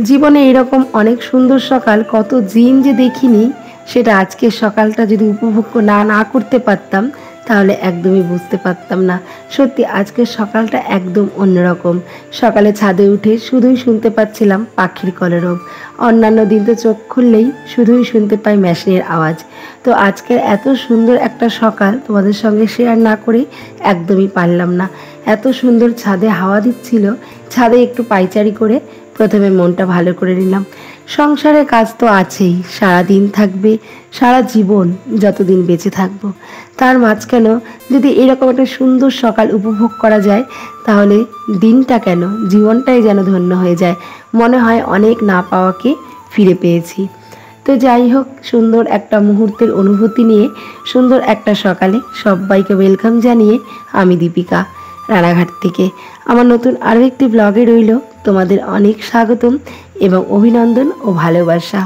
জীবনে এরকম অনেক সুন্দর সকাল কত দিন যে দেখিনি, সেটা আজকের সকালটা যদি উপভোগ না করতে পারতাম তাহলে একদমই বুঝতে পারতাম না। সত্যি আজকের সকালটা একদম অন্যরকম। সকালে ছাদে উঠে শুধুই শুনতে পাচ্ছিলাম পাখির কলরব। অন্যান্য দিন তো চোখ খুললেই শুধুই শুনতে পাই মেশিনের আওয়াজ। তো আজকের এত সুন্দর একটা সকাল তোমাদের সঙ্গে শেয়ার না করে একদমই পারলাম না। এত সুন্দর ছাদে হাওয়া দিচ্ছিল, ছাদে একটু পায়চারি করে প্রথমে মনটা ভালো করে নিলাম। সংসারের কাজ তো আছেই, সারা দিন থাকবে, সারা জীবন যতদিন বেঁচে থাকবো। তার মাঝখানেও যদি এরকম একটা সুন্দর সকাল উপভোগ করা যায় তাহলে দিনটা কেন, জীবনটাই যেন ধন্য হয়ে যায়। মনে হয় অনেক না পাওয়াকে ফিরে পেয়েছি। তো যাই হোক, সুন্দর একটা মুহূর্তের অনুভূতি নিয়ে সুন্দর একটা সকালে সবাইকে ওয়েলকাম জানিয়ে আমি দীপিকা রানাঘাট থেকে আমার নতুন আরও একটি ব্লগে রইল তোমাদের অনেক স্বাগতম এবং অভিনন্দন ও ভালোবাসা।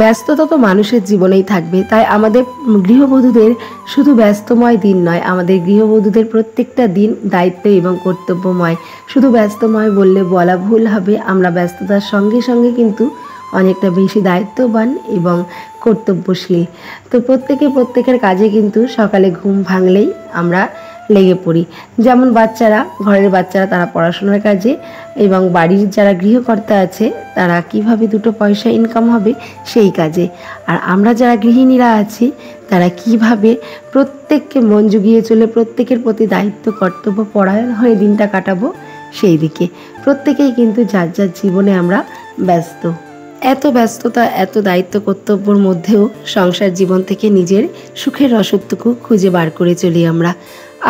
ব্যস্ততা তো মানুষের জীবনেই থাকবে, তাই আমাদের গৃহবধূদের শুধু ব্যস্তময় দিন নয়, আমাদের গৃহবধূদের প্রত্যেকটা দিন দায়িত্ব এবং কর্তব্যময়। শুধু ব্যস্তময় বললে বলা ভুল হবে, আমরা ব্যস্ততার সঙ্গে সঙ্গে কিন্তু অনেকটা বেশি দায়িত্ববান এবং কর্তব্যশীল। তো প্রত্যেকের কাজে কিন্তু সকালে ঘুম ভাঙলেই আমরা লেগে পড়ি। যেমন বাচ্চারা, ঘরের বাচ্চারা তারা পড়াশোনার কাজে, এবং বাড়ির যারা গৃহকর্তা আছে তারা কিভাবে দুটো পয়সা ইনকাম হবে সেই কাজে। আর আমরা যারা গৃহিণীরা আছি তারা কিভাবে প্রত্যেককে মন জুগিয়ে চলে প্রত্যেকের প্রতি দায়িত্ব কর্তব্য পরায়ণ হয়ে দিনটা কাটাবো সেই দিকে। প্রত্যেকেই কিন্তু যার যার জীবনে আমরা ব্যস্ত। এত ব্যস্ততা, এত দায়িত্ব কর্তব্যর মধ্যেও সংসার জীবন থেকে নিজের সুখের রসদটুকু খুঁজে বার করে চলি আমরা।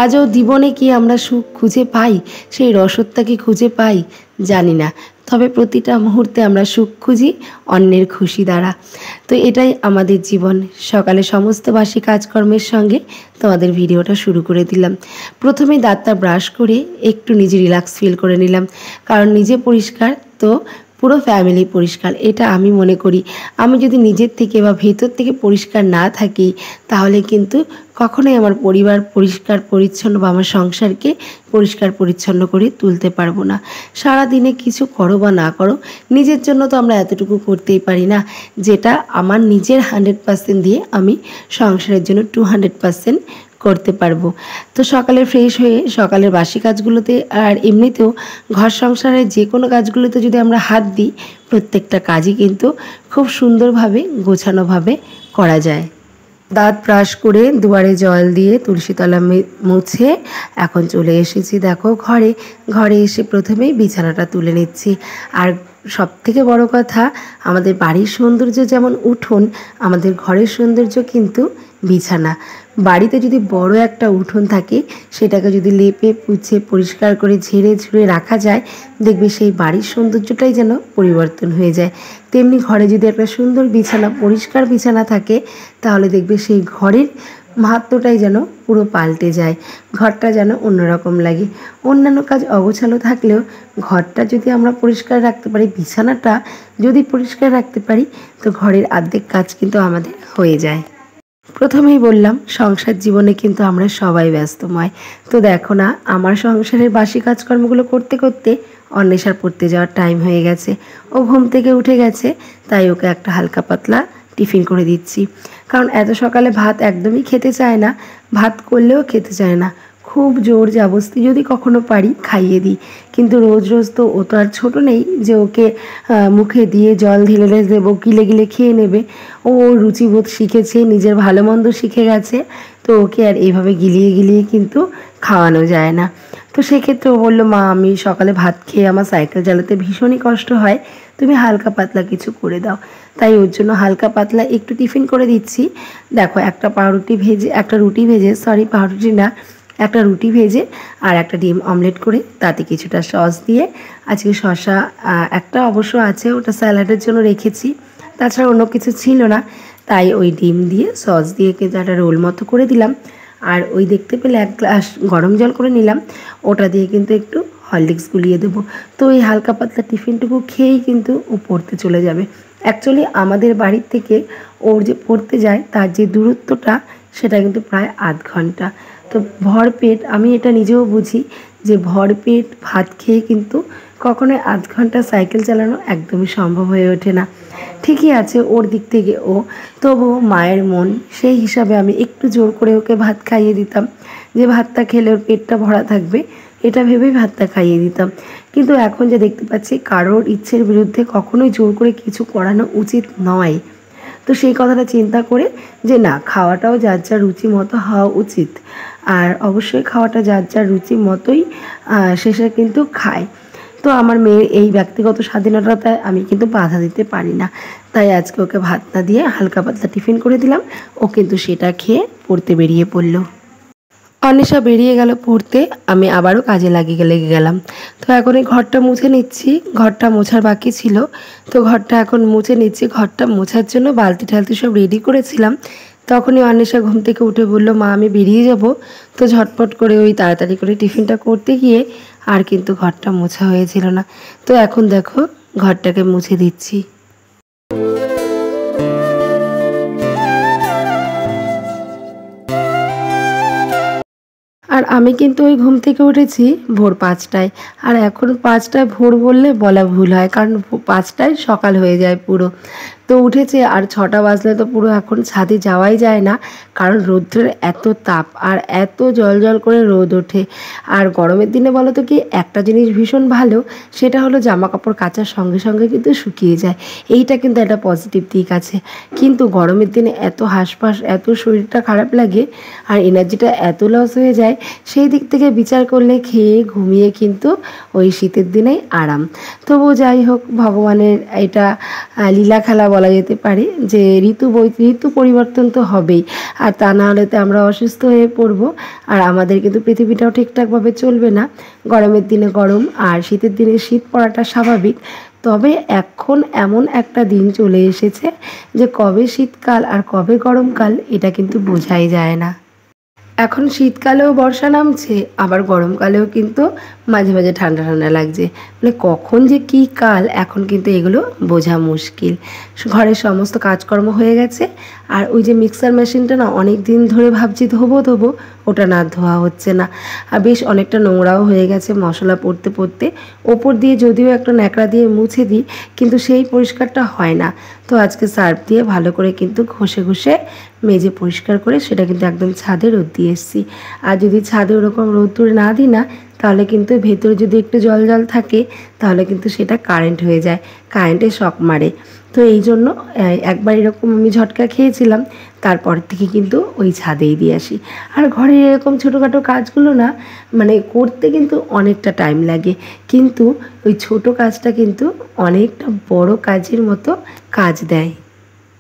আজও জীবনে কি আমরা সুখ খুঁজে পাই, সেই রসদটা কি খুঁজে পাই জানি না, তবে প্রতিটা মুহূর্তে আমরা সুখ খুঁজি অন্যের খুশি দ্বারা। তো এটাই আমাদের জীবন। সকালে সমস্ত বাসি কাজকর্মের সঙ্গে তোমাদের ভিডিওটা শুরু করে দিলাম। প্রথমে দাঁতটা ব্রাশ করে একটু নিজে রিল্যাক্স ফিল করে নিলাম, কারণ নিজে পরিষ্কার তো পুরো ফ্যামিলি পরিষ্কার, এটা আমি মনে করি। আমি যদি নিজের থেকে বা ভেতর থেকে পরিষ্কার না থাকি তাহলে কিন্তু কখনোই আমার পরিবার পরিষ্কার পরিচ্ছন্ন বা আমার সংসারকে পরিষ্কার পরিচ্ছন্ন করে তুলতে পারবো না। সারা দিনে কিছু করো বা না করো, নিজের জন্য তো আমরা এতটুকু করতেই পারি না যেটা আমার নিজের 100% দিয়ে আমি সংসারের জন্য 200% করতে পারবো। তো সকালে ফ্রেশ হয়ে সকালের বাসি কাজগুলোতে আর এমনিতেও ঘর সংসারের যে কোনো কাজগুলোতে যদি আমরা হাত দিই, প্রত্যেকটা কাজই কিন্তু খুব সুন্দরভাবে গোছানোভাবে করা যায়। দাঁত ব্রাশ করে দুয়ারে জল দিয়ে তুলসীতলা মুছে এখন চলে এসেছি দেখো ঘরে এসে প্রথমেই বিছানাটা তুলে নিচ্ছি। আর সবথেকে বড় কথা, আমাদের বাড়ির সৌন্দর্য যেমন উঠোন, আমাদের ঘরের সৌন্দর্য কিন্তু বিছানা। বাড়িতে যদি বড় একটা উঠোন থাকে, সেটাকে যদি লেপে পুছে পরিষ্কার করে ঝেড়ে ঝুড়ে রাখা যায়, দেখবে সেই বাড়ির সৌন্দর্যটাই যেন পরিবর্তন হয়ে যায়। তেমনি ঘরে যদি একটা সুন্দর বিছানা, পরিষ্কার বিছানা থাকে, তাহলে দেখবে সেই ঘরের মাহাত্ম্যটাই যেন পুরো পাল্টে যায়, ঘরটা যেন অন্যরকম লাগে। অন্যান্য কাজ অগোছালো থাকলেও ঘরটা যদি আমরা পরিষ্কার রাখতে পারি, বিছানাটা যদি পরিষ্কার রাখতে পারি, তো ঘরের অর্ধেক কাজ কিন্তু আমাদের হয়ে যায়। প্রথমেই বললাম সংসার জীবনে কিন্তু আমরা সবাই ব্যস্তময়। তো দেখো না, আমার সংসারের বাসি কাজকর্মগুলো করতে করতে অন্বেষার পড়তে যাওয়ার টাইম হয়ে গেছে। ও ঘুম থেকে উঠে গেছে, তাই ওকে একটা হালকা পাতলা টিফিন করে দিচ্ছি। কারণ এত সকালে ভাত একদমই খেতে চায় না, ভাত করলেও খেতে চায় না। খুব জোর জবরদস্তি যদি কখনো পারি খাইয়ে দিই, কিন্তু রোজ রোজ তো ও তো আর ছোটো নেই যে ওকে মুখে দিয়ে জল ঢেলে দেবো, গিলে গিলে খেয়ে নেবে। ও রুচিবোধ শিখেছে, নিজের ভালো মন্দ শিখে গেছে, তো ওকে আর এইভাবে গিলিয়ে গিলিয়ে কিন্তু খাওয়ানো যায় না। তো সেক্ষেত্রে ও বললো, মা আমি সকালে ভাত খেয়ে আমার সাইকেল চালাতে ভীষণই কষ্ট হয়, তুমি হালকা পাতলা কিছু করে দাও। তাই ওর জন্য হালকা পাতলা একটু টিফিন করে দিচ্ছি। দেখো একটা রুটি ভেজে, পাউরুটি না, একটা রুটি ভেজে আর একটা ডিম অমলেট করে তাতে কিছুটা সস দিয়ে, আজকে শসা একটা অবশ্য আছে, ওটা স্যালাডের জন্য রেখেছি, তাছাড়া অন্য কিছু ছিল না, তাই ওই ডিম দিয়ে সস দিয়ে কিন্তু একটা রোল মতো করে দিলাম। আর ওই দেখতে পেলে এক গ্লাস গরম জল করে নিলাম, ওটা দিয়ে কিন্তু একটু হরলিক্স গুলিয়ে দেবো। তো এই হালকা পাতলা টিফিনটুকু খেয়েই কিন্তু ও পড়তে চলে যাবে। অ্যাকচুয়ালি আমাদের বাড়ির থেকে ওর যে পড়তে যায় তার যে দূরত্বটা সেটা কিন্তু প্রায় আধ ঘন্টা। তো ভরপেট, আমি এটা নিজেও বুঝি যে ভরপেট ভাত খেয়ে কিন্তু কখনোই আধ ঘন্টা সাইকেল চালানো একদমই সম্ভব হয়ে ওঠে না। ঠিকই আছে ওর দিক থেকে ও, তবুও মায়ের মন, সেই হিসাবে আমি একটু জোর করে ওকে ভাত খাইয়ে দিতাম, যে ভাতটা খেলে ওর পেটটা ভরা থাকবে, এটা ভেবেই ভাতটা খাইয়ে দিতাম। কিন্তু এখন যে দেখতে পাচ্ছি কারোর ইচ্ছের বিরুদ্ধে কখনোই জোর করে কিছু করানো উচিত নয়। তো সেই কথাটা চিন্তা করে যে না, খাওয়াটাও যার যার রুচি মতো হওয়া উচিত, আর অবশ্যই খাওয়াটা যার যার রুচি মতোই শেষে কিন্তু খায়। তো আমার মেয়ের এই ব্যক্তিগত স্বাধীনতায় আমি কিন্তু বাধা দিতে পারি না, তাই আজকে ওকে ভাত না দিয়ে হালকা পাতলা টিফিন করে দিলাম। ও কিন্তু সেটা খেয়ে পড়তে বেরিয়ে পড়লো। অনিশা বেরিয়ে গেল পড়তে, আমি আবারও কাজে লেগে গেলাম। তো এখন এই ঘরটা মুছে নিচ্ছি, ঘরটা মোছার বাকি ছিল, তো ঘরটা এখন মুছে নিচ্ছি। ঘরটা মোছার জন্য বালতি টালতি সব রেডি করেছিলাম, তখনই অনিশা ঘুম থেকে উঠে বলল, মা আমি বেরিয়ে যাব। তো ঝটপট করে ওই তাড়াতাড়ি করে টিফিনটা করতে গিয়ে আর কিন্তু ঘরটা মোছা হয়েছিল না। তো এখন দেখো ঘরটাকে মুছে দিচ্ছি। আর আমি কিন্তু ওই ঘুম থেকে উঠেছি ভোর 5টায়, আর এখন 5টায় ভোর বললে বলা ভুল হয়, কারণ 5টায় সকাল হয়ে যায় পুরো। তো উঠেছে আর 6টা বাজলে তো পুরো এখন ছাদে যাওয়াই যায় না, কারণ রৌদ্রের এত তাপ আর এত জল করে রোদ ওঠে। আর গরমের দিনে বলো তো কি একটা জিনিস ভীষণ ভালো, সেটা হলো জামা কাপড় কাচার সঙ্গে সঙ্গে কিন্তু শুকিয়ে যায়, এইটা কিন্তু একটা পজিটিভ দিক আছে। কিন্তু গরমের দিনে এত হাঁসফাঁস, এত শরীরটা খারাপ লাগে আর এনার্জিটা এত লস হয়ে যায়, সেই দিক থেকে বিচার করলে খেয়ে ঘুমিয়ে কিন্তু ওই শীতের দিনেই আরাম। তবু যাই হোক, ভগবানের এটা লীলা খেলা বলা যেতে পারে, যে ঋতু পরিবর্তন তো হবেই, আর তা না হলে তো আমরা অসুস্থ হয়ে পড়বো, আর আমাদের কিন্তু পৃথিবীটাও ঠিকঠাকভাবে চলবে না। গরমের দিনে গরম আর শীতের দিনে শীত পড়াটা স্বাভাবিক। তবে এখন এমন একটা দিন চলে এসেছে যে কবে শীতকাল আর কবে গরমকাল এটা কিন্তু বোঝাই যায় না। এখন শীতকালেও বর্ষা নামছে, আবার গরমকালেও কিন্তু মাঝে মাঝে ঠান্ডা ঠান্ডা লাগছে, মানে কখন যে কী কাল এখন কিন্তু এগুলো বোঝা মুশকিল। ঘরের সমস্ত কাজকর্ম হয়ে গেছে, আর ওই যে মিক্সার মেশিনটা না অনেক দিন ধরে ভাবছি ধোবো, ওটা না ধোয়া হচ্ছে না, আর বেশ অনেকটা নোংরাও হয়ে গেছে মশলা পড়তে পড়তে। ওপর দিয়ে যদিও একটা ন্যাকড়া দিয়ে মুছে দিই, কিন্তু সেই পরিষ্কারটা হয় না। তো আজকে সার্ফ দিয়ে ভালো করে কিন্তু ঘষে মেজে পরিষ্কার করে সেটা কিন্তু একদম ছাদে রোদ দিয়ে এসেছি। আর যদি ছাদে ওরকম রোদ্দুরে না দিই না, তাহলে কিন্তু ভেতরে যদি একটু জল থাকে তাহলে কিন্তু সেটা কারেন্ট হয়ে যায়, কারেন্টে শক মারে। তো এই জন্য একবার এরকম আমি ঝটকা খেয়েছিলাম, তারপর থেকে কিন্তু ওই ছাদেই দিয়ে আসি। আর ঘরের এরকম ছোটোখাটো কাজগুলো না মানে করতে কিন্তু অনেকটা টাইম লাগে, কিন্তু ওই ছোটো কাজটা কিন্তু অনেকটা বড় কাজের মতো কাজ দেয়।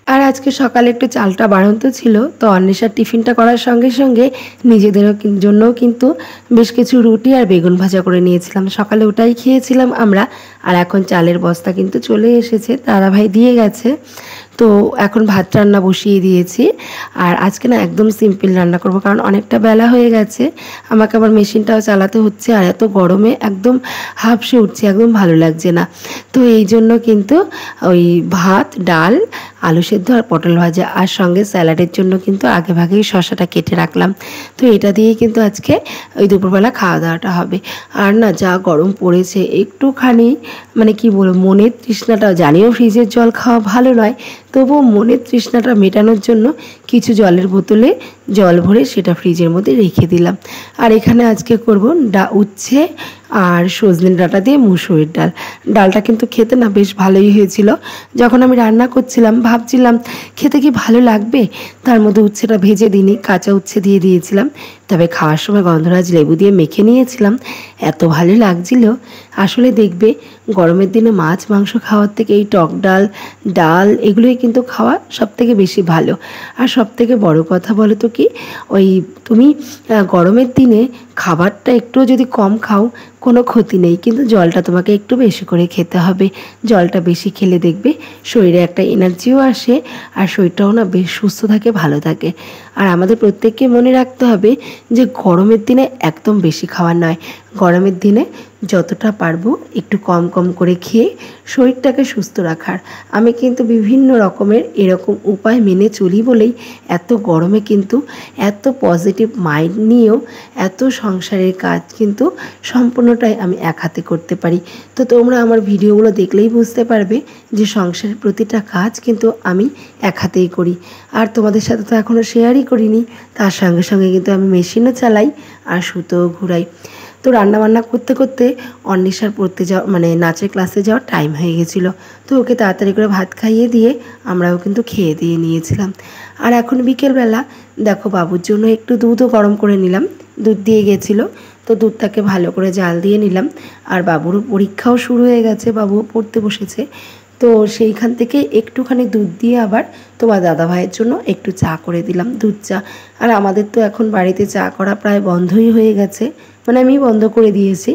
আর আজকে সকালে একটু চালটা বাড়ন্ত ছিল, তো অন্বেষার টিফিনটা করার সঙ্গে সঙ্গে নিজেদেরও জন্যও কিন্তু বেশ কিছু রুটি আর বেগুন ভাজা করে নিয়েছিলাম। সকালে ওটাই খেয়েছিলাম আমরা। আর এখন চালের বস্তা কিন্তু চলে এসেছে, দাদাভাই দিয়ে গেছে। তো এখন ভাত রান্না বসিয়ে দিয়েছি, আর আজকে না একদম সিম্পল রান্না করব, কারণ অনেকটা বেলা হয়ে গেছে, আমাকে আবার মেশিনটাও চালাতে হচ্ছে, আর এত গরমে একদম হাঁপসে উঠছে, একদম ভালো লাগছে না। তো এই জন্য কিন্তু ওই ভাত, ডাল, আলু সেদ্ধ আর পটল ভাজা, আর সঙ্গে স্যালাডের জন্য কিন্তু আগে ভাগেই শসাটা কেটে রাখলাম। তো এটা দিয়েই কিন্তু আজকে ওই দুপুরবেলা খাওয়া দাওয়াটা হবে। আর না যা গরম পড়েছে, একটুখানি মানে কি বলবো, মনের তৃষ্ণাটা, জানিও ফ্রিজের জল খাওয়া ভালো নয়, তবুও মনের তৃষ্ণাটা মেটানোর জন্য কিছু জলের বোতলে জল ভরে সেটা ফ্রিজের মধ্যে রেখে দিলাম। আর এখানে আজকে করব উচ্ছে আর সজনে ডাঁটা দিয়ে মুসুরির ডাল। ডালটা কিন্তু খেতে না বেশ ভালোই হয়েছিল। যখন আমি রান্না করছিলাম ভাবছিলাম খেতে কি ভালো লাগবে, তার মধ্যে উচ্ছেটা ভেজে দিইনি, কাঁচা উচ্ছে দিয়ে দিয়েছিলাম। তবে খাওয়ার সময় গন্ধরাজ লেবু দিয়ে মেখে নিয়েছিলাম, এত ভালো লাগছিল। আসলে দেখবে গরমের দিনে মাছ মাংস খাওয়ার থেকে এই টক ডাল এগুলোই কিন্তু খাওয়া সবথেকে বেশি ভালো। আর সবথেকে বড় কথা বলো তো কি, ওই তুমি গরমের দিনে খাবারটা একটুও যদি কম খাও কোনো ক্ষতি নেই, কিন্তু জলটা তোমাকে একটু বেশি করে খেতে হবে। জলটা বেশি খেলে দেখবে শরীরে একটা এনার্জিও আসে, আর শরীরটাও না বেশ সুস্থ থাকে, ভালো থাকে। আর আমাদের প্রত্যেককে মনে রাখতে হবে যে গরমের দিনে একদম বেশি খাওয়ার নয়, গরমের দিনে যতটা পারবো একটু কম কম করে খেয়ে শরীরটাকে সুস্থ রাখার। আমি কিন্তু বিভিন্ন রকমের এরকম উপায় মেনে চলি বলেই এত গরমে কিন্তু এত পজিটিভ মাইন্ড নিয়েও এত সংসারের কাজ কিন্তু সম্পূর্ণটাই আমি এক হাতে করতে পারি। তো তোমরা আমার ভিডিওগুলো দেখলেই বুঝতে পারবে যে সংসারের প্রতিটা কাজ কিন্তু আমি এক হাতেই করি। আর তোমাদের সাথে তো এখনও শেয়ারই করিনি, তার সঙ্গে সঙ্গে কিন্তু আমি মেশিনও চালাই আর সুতোও ঘুরাই। তো রান্নাবান্না করতে করতে অন্বেষার পড়তে যাওয়া মানে নাচের ক্লাসে যাওয়ার টাইম হয়ে গেছিলো। তো ওকে তাড়াতাড়ি করে ভাত খাইয়ে দিয়ে আমরাও কিন্তু খেয়ে দিয়ে নিয়েছিলাম। আর এখন বিকেলবেলা দেখো বাবুর জন্য একটু দুধও গরম করে নিলাম, দুধ দিয়ে গেছিলো, তো দুধটাকে ভালো করে জাল দিয়ে নিলাম। আর বাবুরও পরীক্ষাও শুরু হয়ে গেছে, বাবুও পড়তে বসেছে, তো সেইখান থেকে একটুখানি দুধ দিয়ে আবার তোমার দাদাভাইয়ের জন্য একটু চা করে দিলাম, দুধ চা। আর আমাদের তো এখন বাড়িতে চা করা প্রায় বন্ধই হয়ে গেছে, মানে আমি বন্ধ করে দিয়েছি।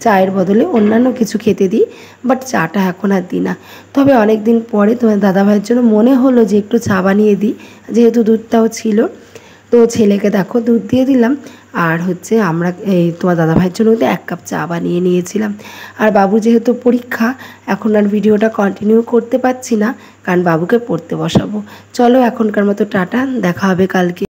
চায়ের বদলে অন্যান্য কিছু খেতে দিই, বাট চাটা এখন আর দিই না। তবে অনেক দিন পরে তোমার দাদাভাইয়ের জন্য মনে হলো যে একটু চা বানিয়ে দিই, যেহেতু দুধটাও ছিল। তো ছেলেকে দেখো দুধ দিয়ে দিলাম, আর হচ্ছে আমরা এই তোমার দাদাভাইয়ের জন্য কিন্তু 1 কাপ চা বানিয়ে নিয়েছিলাম। আর বাবু যেহেতু পরীক্ষা, এখন আর ভিডিওটা কন্টিনিউ করতে পারছি না, কারণ বাবুকে পড়তে বসাবো। চলো এখনকার মতো টাটা, দেখা হবে কালকে।